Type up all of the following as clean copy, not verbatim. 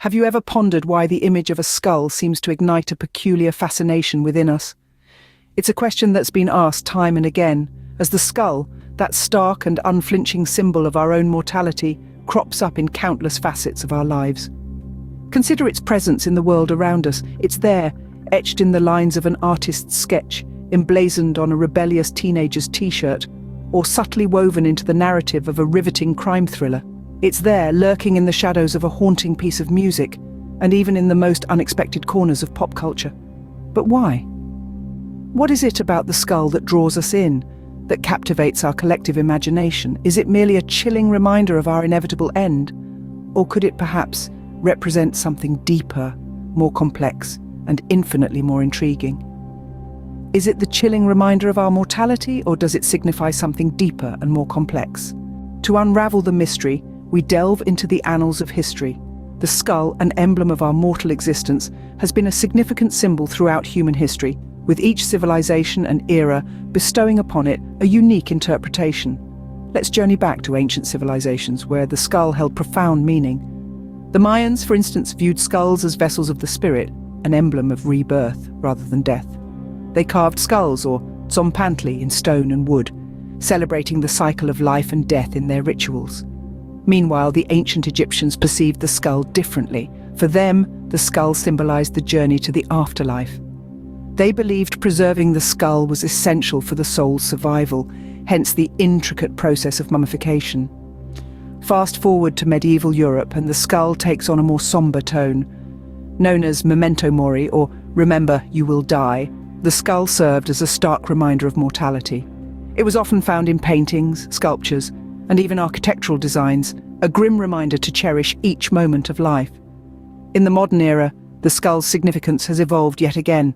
Have you ever pondered why the image of a skull seems to ignite a peculiar fascination within us? It's a question that's been asked time and again, as the skull, that stark and unflinching symbol of our own mortality, crops up in countless facets of our lives. Consider its presence in the world around us. It's there, etched in the lines of an artist's sketch, emblazoned on a rebellious teenager's t-shirt, or subtly woven into the narrative of a riveting crime thriller. It's there, lurking in the shadows of a haunting piece of music, and even in the most unexpected corners of pop culture. But why? What is it about the skull that draws us in, that captivates our collective imagination? Is it merely a chilling reminder of our inevitable end? Or could it perhaps represent something deeper, more complex, and infinitely more intriguing? Is it the chilling reminder of our mortality, or does it signify something deeper and more complex? To unravel the mystery, we delve into the annals of history. The skull, an emblem of our mortal existence, has been a significant symbol throughout human history, with each civilization and era bestowing upon it a unique interpretation. Let's journey back to ancient civilizations where the skull held profound meaning. The Mayans, for instance, viewed skulls as vessels of the spirit, an emblem of rebirth rather than death. They carved skulls, or tzompantli, in stone and wood, celebrating the cycle of life and death in their rituals. Meanwhile, the ancient Egyptians perceived the skull differently. For them, the skull symbolized the journey to the afterlife. They believed preserving the skull was essential for the soul's survival, hence the intricate process of mummification. Fast forward to medieval Europe, and the skull takes on a more somber tone. Known as memento mori, or remember you will die, the skull served as a stark reminder of mortality. It was often found in paintings, sculptures, and even architectural designs, a grim reminder to cherish each moment of life. In the modern era, the skull's significance has evolved yet again.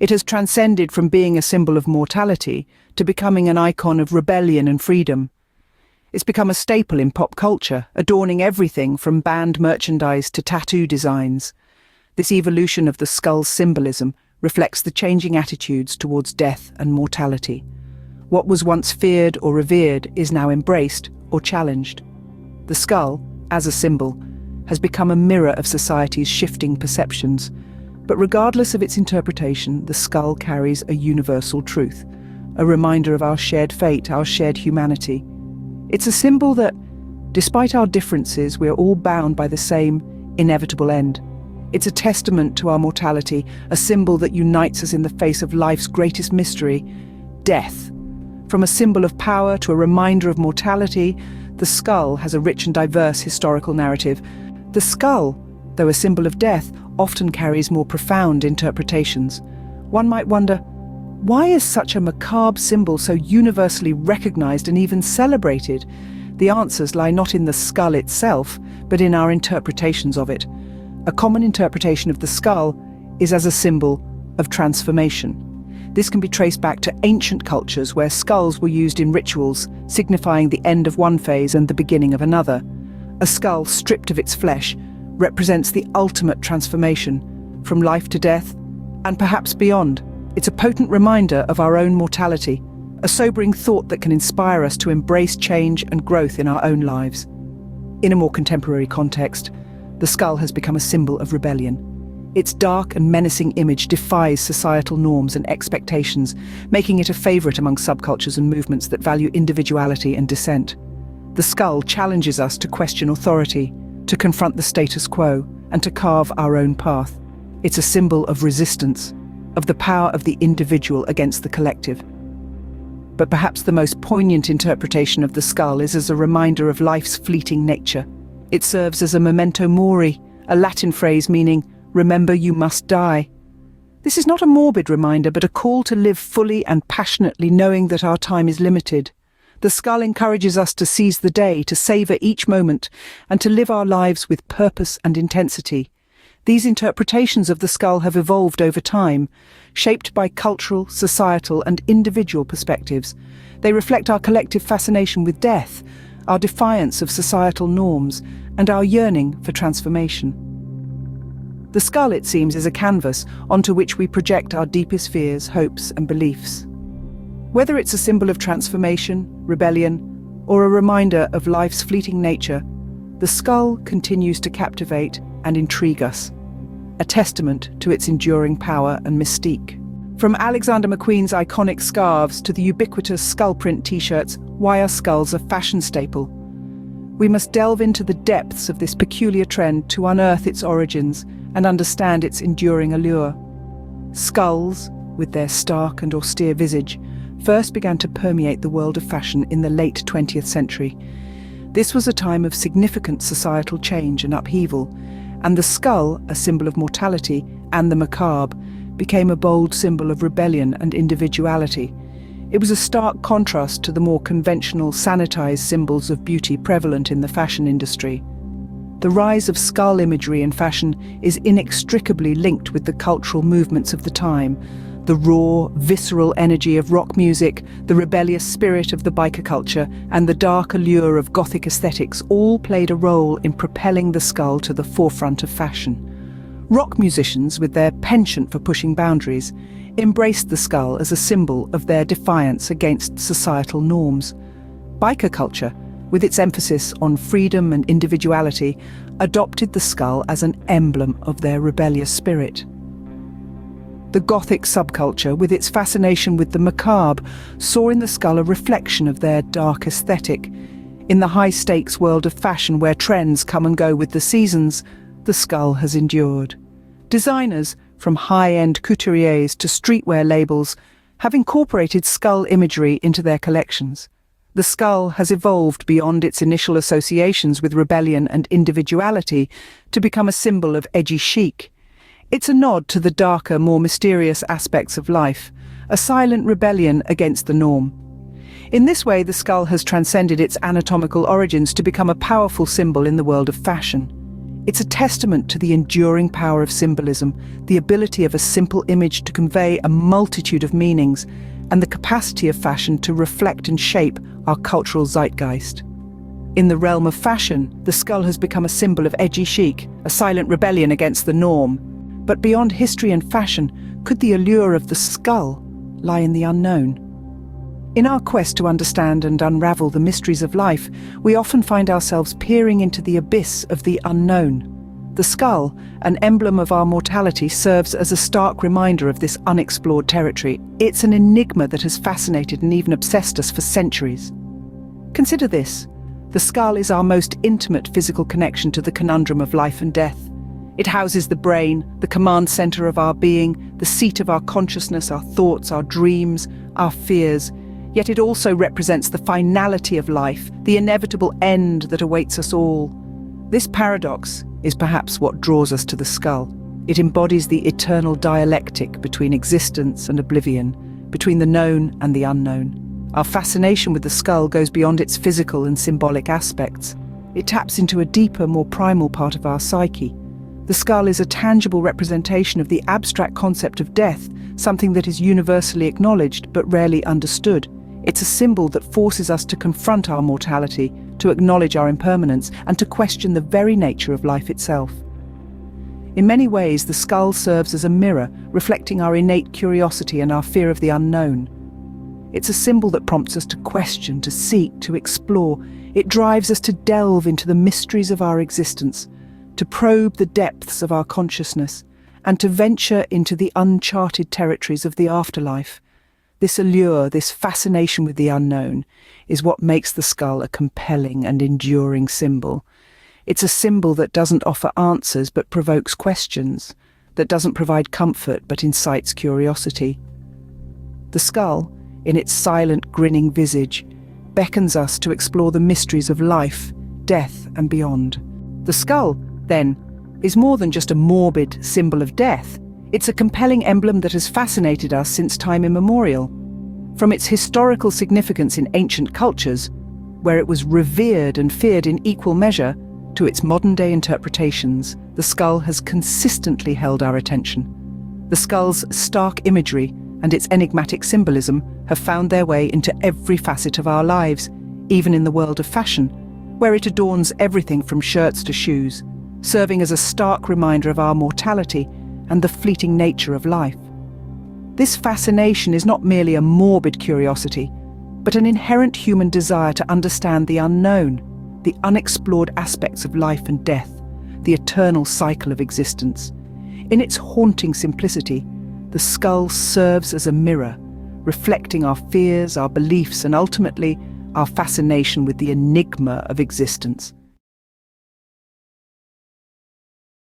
It has transcended from being a symbol of mortality to becoming an icon of rebellion and freedom. It's become a staple in pop culture, adorning everything from band merchandise to tattoo designs. This evolution of the skull's symbolism reflects the changing attitudes towards death and mortality. What was once feared or revered is now embraced or challenged. The skull, as a symbol, has become a mirror of society's shifting perceptions. But regardless of its interpretation, the skull carries a universal truth, a reminder of our shared fate, our shared humanity. It's a symbol that, despite our differences, we're all bound by the same inevitable end. It's a testament to our mortality, a symbol that unites us in the face of life's greatest mystery, death. From a symbol of power to a reminder of mortality, the skull has a rich and diverse historical narrative. The skull, though a symbol of death, often carries more profound interpretations. One might wonder, why is such a macabre symbol so universally recognized and even celebrated? The answers lie not in the skull itself, but in our interpretations of it. A common interpretation of the skull is as a symbol of transformation. This can be traced back to ancient cultures where skulls were used in rituals, signifying the end of one phase and the beginning of another. A skull stripped of its flesh represents the ultimate transformation, from life to death, and perhaps beyond. It's a potent reminder of our own mortality, a sobering thought that can inspire us to embrace change and growth in our own lives. In a more contemporary context, the skull has become a symbol of rebellion. Its dark and menacing image defies societal norms and expectations, making it a favorite among subcultures and movements that value individuality and dissent. The skull challenges us to question authority, to confront the status quo, and to carve our own path. It's a symbol of resistance, of the power of the individual against the collective. But perhaps the most poignant interpretation of the skull is as a reminder of life's fleeting nature. It serves as a memento mori, a Latin phrase meaning, remember you must die. This is not a morbid reminder, but a call to live fully and passionately, knowing that our time is limited. The skull encourages us to seize the day, to savor each moment, and to live our lives with purpose and intensity. These interpretations of the skull have evolved over time, shaped by cultural, societal, and individual perspectives. They reflect our collective fascination with death, our defiance of societal norms, and our yearning for transformation. The skull, it seems, is a canvas onto which we project our deepest fears, hopes, and beliefs. Whether it's a symbol of transformation, rebellion, or a reminder of life's fleeting nature, the skull continues to captivate, and intrigue us, a testament to its enduring power and mystique. From Alexander McQueen's iconic scarves to the ubiquitous skull print t-shirts, why are skulls a fashion staple? We must delve into the depths of this peculiar trend to unearth its origins and understand its enduring allure. Skulls, with their stark and austere visage, first began to permeate the world of fashion in the late 20th century. This was a time of significant societal change and upheaval, and the skull, a symbol of mortality and the macabre, became a bold symbol of rebellion and individuality. It was a stark contrast to the more conventional, sanitized symbols of beauty prevalent in the fashion industry. The rise of skull imagery in fashion is inextricably linked with the cultural movements of the time. The raw, visceral energy of rock music, the rebellious spirit of the biker culture, and the dark allure of Gothic aesthetics all played a role in propelling the skull to the forefront of fashion. Rock musicians, with their penchant for pushing boundaries, embraced the skull as a symbol of their defiance against societal norms. Biker culture, with its emphasis on freedom and individuality, adopted the skull as an emblem of their rebellious spirit. The Gothic subculture, with its fascination with the macabre, saw in the skull a reflection of their dark aesthetic. In the high-stakes world of fashion, where trends come and go with the seasons, the skull has endured. Designers, from high-end couturiers to streetwear labels, have incorporated skull imagery into their collections. The skull has evolved beyond its initial associations with rebellion and individuality to become a symbol of edgy chic. It's a nod to the darker, more mysterious aspects of life, a silent rebellion against the norm. In this way, the skull has transcended its anatomical origins to become a powerful symbol in the world of fashion. It's a testament to the enduring power of symbolism, the ability of a simple image to convey a multitude of meanings, and the capacity of fashion to reflect and shape our cultural zeitgeist. In the realm of fashion, the skull has become a symbol of edgy chic, a silent rebellion against the norm. But beyond history and fashion, could the allure of the skull lie in the unknown? In our quest to understand and unravel the mysteries of life, we often find ourselves peering into the abyss of the unknown. The skull, an emblem of our mortality, serves as a stark reminder of this unexplored territory. It's an enigma that has fascinated and even obsessed us for centuries. Consider this: the skull is our most intimate physical connection to the conundrum of life and death. It houses the brain, the command center of our being, the seat of our consciousness, our thoughts, our dreams, our fears. Yet it also represents the finality of life, the inevitable end that awaits us all. This paradox is perhaps what draws us to the skull. It embodies the eternal dialectic between existence and oblivion, between the known and the unknown. Our fascination with the skull goes beyond its physical and symbolic aspects. It taps into a deeper, more primal part of our psyche. The skull is a tangible representation of the abstract concept of death, something that is universally acknowledged but rarely understood. It's a symbol that forces us to confront our mortality, to acknowledge our impermanence, and to question the very nature of life itself. In many ways, the skull serves as a mirror, reflecting our innate curiosity and our fear of the unknown. It's a symbol that prompts us to question, to seek, to explore. It drives us to delve into the mysteries of our existence, to probe the depths of our consciousness, and to venture into the uncharted territories of the afterlife. This allure, this fascination with the unknown, is what makes the skull a compelling and enduring symbol. It's a symbol that doesn't offer answers but provokes questions, that doesn't provide comfort but incites curiosity. The skull, in its silent, grinning visage, beckons us to explore the mysteries of life, death, and beyond. The skull, then, is more than just a morbid symbol of death. It's a compelling emblem that has fascinated us since time immemorial. From its historical significance in ancient cultures, where it was revered and feared in equal measure, to its modern-day interpretations, the skull has consistently held our attention. The skull's stark imagery and its enigmatic symbolism have found their way into every facet of our lives, even in the world of fashion, where it adorns everything from shirts to shoes, serving as a stark reminder of our mortality and the fleeting nature of life. This fascination is not merely a morbid curiosity, but an inherent human desire to understand the unknown, the unexplored aspects of life and death, the eternal cycle of existence. In its haunting simplicity, the skull serves as a mirror, reflecting our fears, our beliefs, and ultimately our fascination with the enigma of existence.